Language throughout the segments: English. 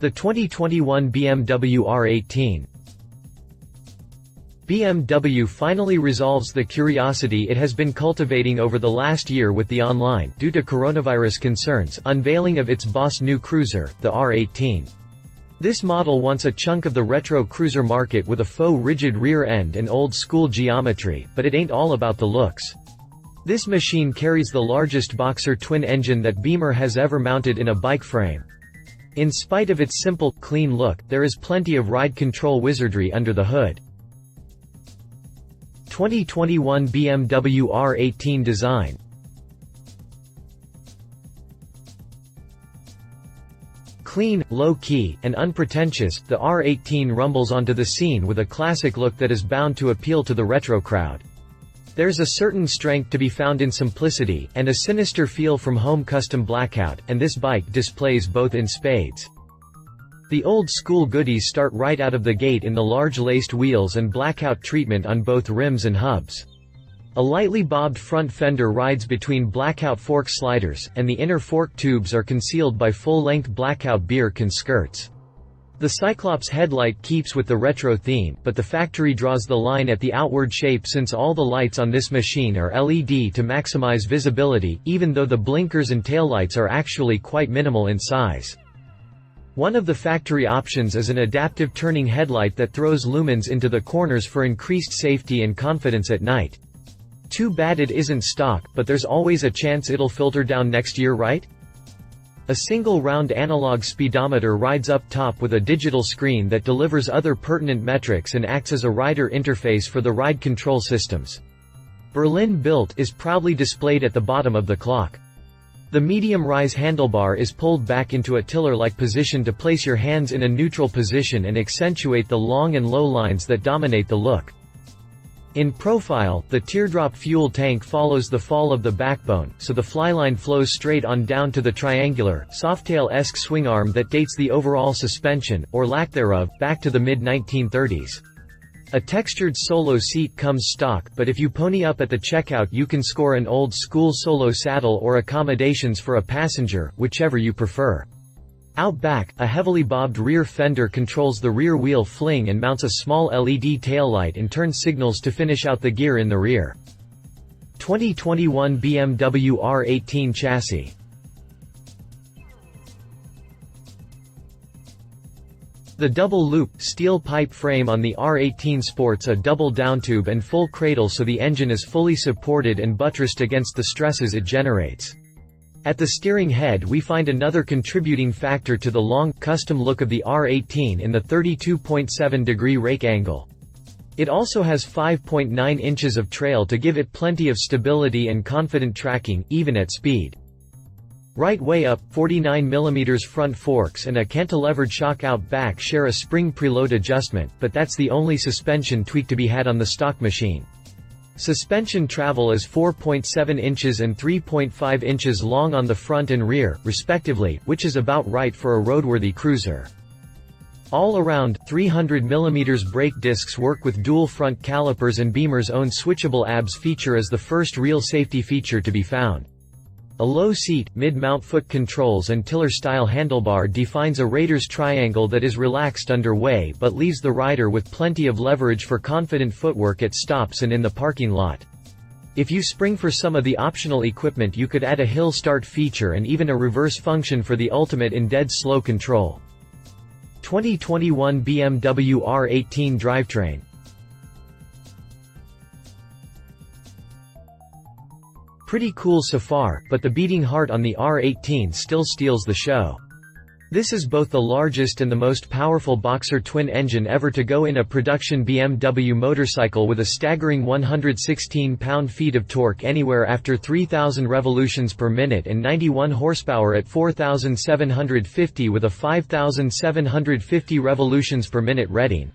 The 2021 BMW R18. BMW finally resolves the curiosity it has been cultivating over the last year with the online, due to coronavirus concerns, unveiling of its boss new cruiser, the R18. This model wants a chunk of the retro cruiser market with a faux rigid rear end and old-school geometry, but it ain't all about the looks. This machine carries the largest boxer twin engine that Beemer has ever mounted in a bike frame. In spite of its simple, clean look, there is plenty of ride control wizardry under the hood. 2021 BMW R18 design. Clean, low-key, and unpretentious, the R18 rumbles onto the scene with a classic look that is bound to appeal to the retro crowd. There's a certain strength to be found in simplicity, and a sinister feel from home custom blackout, and this bike displays both in spades. The old-school goodies start right out of the gate in the large laced wheels and blackout treatment on both rims and hubs. A lightly bobbed front fender rides between blackout fork sliders, and the inner fork tubes are concealed by full-length blackout beer can skirts. The Cyclops headlight keeps with the retro theme, but the factory draws the line at the outward shape since all the lights on this machine are LED to maximize visibility, even though the blinkers and taillights are actually quite minimal in size. One of the factory options is an adaptive turning headlight that throws lumens into the corners for increased safety and confidence at night. Too bad it isn't stock, but there's always a chance it'll filter down next year, right? A single round analog speedometer rides up top with a digital screen that delivers other pertinent metrics and acts as a rider interface for the ride control systems. Berlin-built is proudly displayed at the bottom of the clock. The medium-rise handlebar is pulled back into a tiller-like position to place your hands in a neutral position and accentuate the long and low lines that dominate the look. In profile, the teardrop fuel tank follows the fall of the backbone, so the flyline flows straight on down to the triangular, Softail-esque swingarm that dates the overall suspension, or lack thereof, back to the mid-1930s. A textured solo seat comes stock, but if you pony up at the checkout you can score an old-school solo saddle or accommodations for a passenger, whichever you prefer. Out back, a heavily bobbed rear fender controls the rear wheel fling and mounts a small LED taillight and turn signals to finish out the gear in the rear. 2021 BMW R18 chassis. The double-loop, steel pipe frame on the R18 sports a double downtube and full cradle so the engine is fully supported and buttressed against the stresses it generates. At the steering head we find another contributing factor to the long, custom look of the R18 in the 32.7-degree rake angle. It also has 5.9 inches of trail to give it plenty of stability and confident tracking, even at speed. Right way up, 49mm front forks and a cantilevered shock out back share a spring preload adjustment, but that's the only suspension tweak to be had on the stock machine. Suspension travel is 4.7 inches and 3.5 inches long on the front and rear, respectively, which is about right for a roadworthy cruiser. All around, 300mm brake discs work with dual front calipers, and Beemer's own switchable ABS feature is the first real safety feature to be found. A low seat, mid-mount foot controls and tiller-style handlebar defines a Raiders triangle that is relaxed underway but leaves the rider with plenty of leverage for confident footwork at stops and in the parking lot. If you spring for some of the optional equipment you could add a hill start feature and even a reverse function for the ultimate in dead slow control. 2021 BMW R18 drivetrain. Pretty cool so far, but the beating heart on the R18 still steals the show. This is both the largest and the most powerful boxer twin engine ever to go in a production BMW motorcycle, with a staggering 116 pound-feet of torque anywhere after 3,000 revolutions per minute and 91 horsepower at 4,750 with a 5,750 revolutions per minute rating.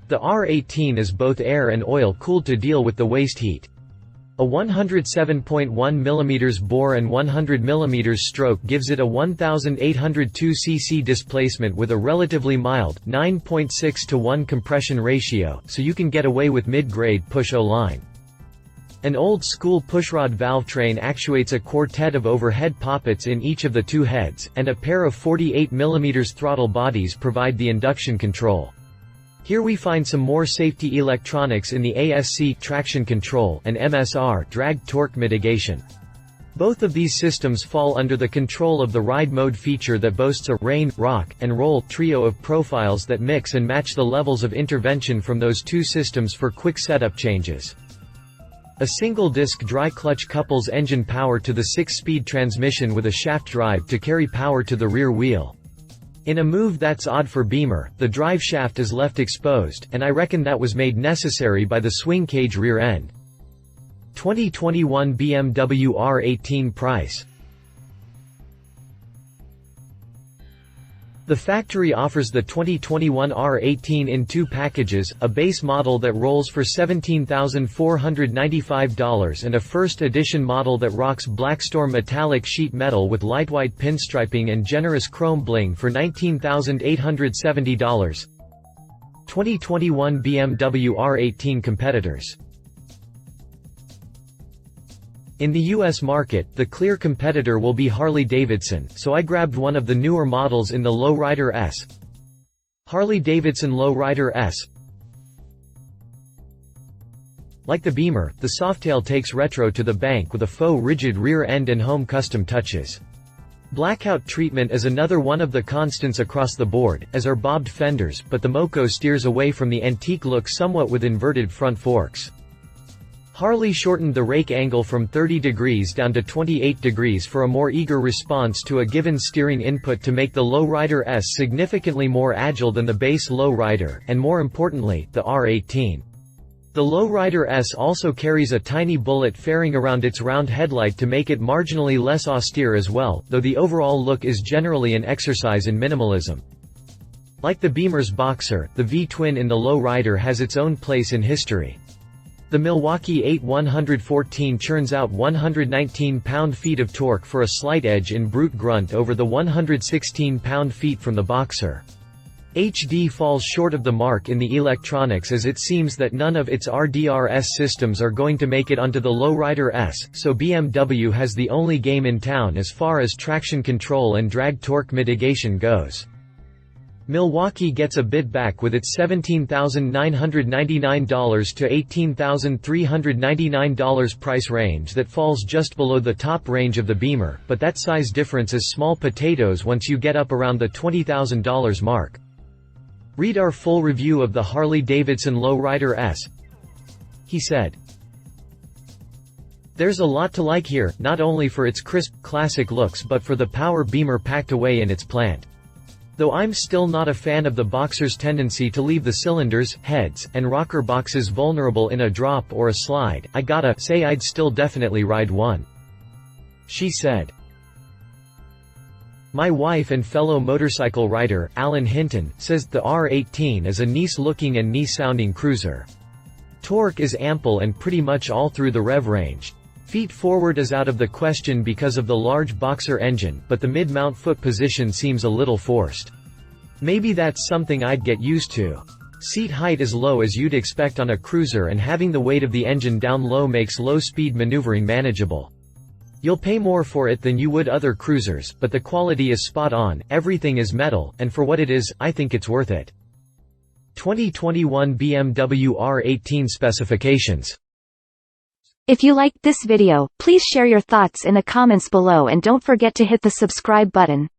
The R18 is both air and oil cooled to deal with the waste heat. A 107.1 mm bore and 100 mm stroke gives it a 1,802 cc displacement with a relatively mild, 9.6:1 compression ratio, so you can get away with mid-grade push-O-line. An old-school pushrod valve train actuates a quartet of overhead poppets in each of the two heads, and a pair of 48 mm throttle bodies provide the induction control. Here we find some more safety electronics in the ASC traction control and MSR drag torque mitigation. Both of these systems fall under the control of the ride mode feature that boasts a rain, rock, and roll trio of profiles that mix and match the levels of intervention from those two systems for quick setup changes. A single-disc dry clutch couples engine power to the 6-speed transmission with a shaft drive to carry power to the rear wheel. In a move that's odd for Beemer, the drive shaft is left exposed, and I reckon that was made necessary by the swing cage rear end. 2021 BMW R18 price. The factory offers the 2021 R18 in two packages, a base model that rolls for $17,495 and a first edition model that rocks Blackstorm metallic sheet metal with lightweight pinstriping and generous chrome bling for $19,870. 2021 BMW R18 competitors. In the US market, the clear competitor will be Harley-Davidson, so I grabbed one of the newer models in the Lowrider S. Harley-Davidson Lowrider S. Like the Beemer, the Softail takes retro to the bank with a faux rigid rear end and home custom touches. Blackout treatment is another one of the constants across the board, as are bobbed fenders, but the Moco steers away from the antique look somewhat with inverted front forks. Harley shortened the rake angle from 30 degrees down to 28 degrees for a more eager response to a given steering input to make the Lowrider S significantly more agile than the base Lowrider, and more importantly, the R18. The Lowrider S also carries a tiny bullet fairing around its round headlight to make it marginally less austere as well, though the overall look is generally an exercise in minimalism. Like the Beemer's Boxer, the V-twin in the Lowrider has its own place in history. The Milwaukee 8-114 churns out 119 pound-feet of torque for a slight edge in brute grunt over the 116 pound-feet from the Boxer. HD falls short of the mark in the electronics, as it seems that none of its RDRS systems are going to make it onto the Lowrider S, so BMW has the only game in town as far as traction control and drag torque mitigation goes. Milwaukee gets a bid back with its $17,999 to $18,399 price range that falls just below the top range of the Beemer, but that size difference is small potatoes once you get up around the $20,000 mark. Read our full review of the Harley-Davidson Lowrider S. He said. There's a lot to like here, not only for its crisp, classic looks but for the power Beemer packed away in its plant. Though I'm still not a fan of the Boxer's tendency to leave the cylinders, heads, and rocker boxes vulnerable in a drop or a slide, I gotta say I'd still definitely ride one. She said. My wife and fellow motorcycle rider, Alan Hinton, says the R18 is a nice-looking and nice-sounding cruiser. Torque is ample and pretty much all through the rev range. Feet forward is out of the question because of the large Boxer engine, but the mid-mount foot position seems a little forced. Maybe that's something I'd get used to. Seat height is low as you'd expect on a cruiser, and having the weight of the engine down low makes low-speed maneuvering manageable. You'll pay more for it than you would other cruisers, but the quality is spot on, everything is metal, and for what it is, I think it's worth it. 2021 BMW R18 specifications. If you liked this video, please share your thoughts in the comments below and don't forget to hit the subscribe button.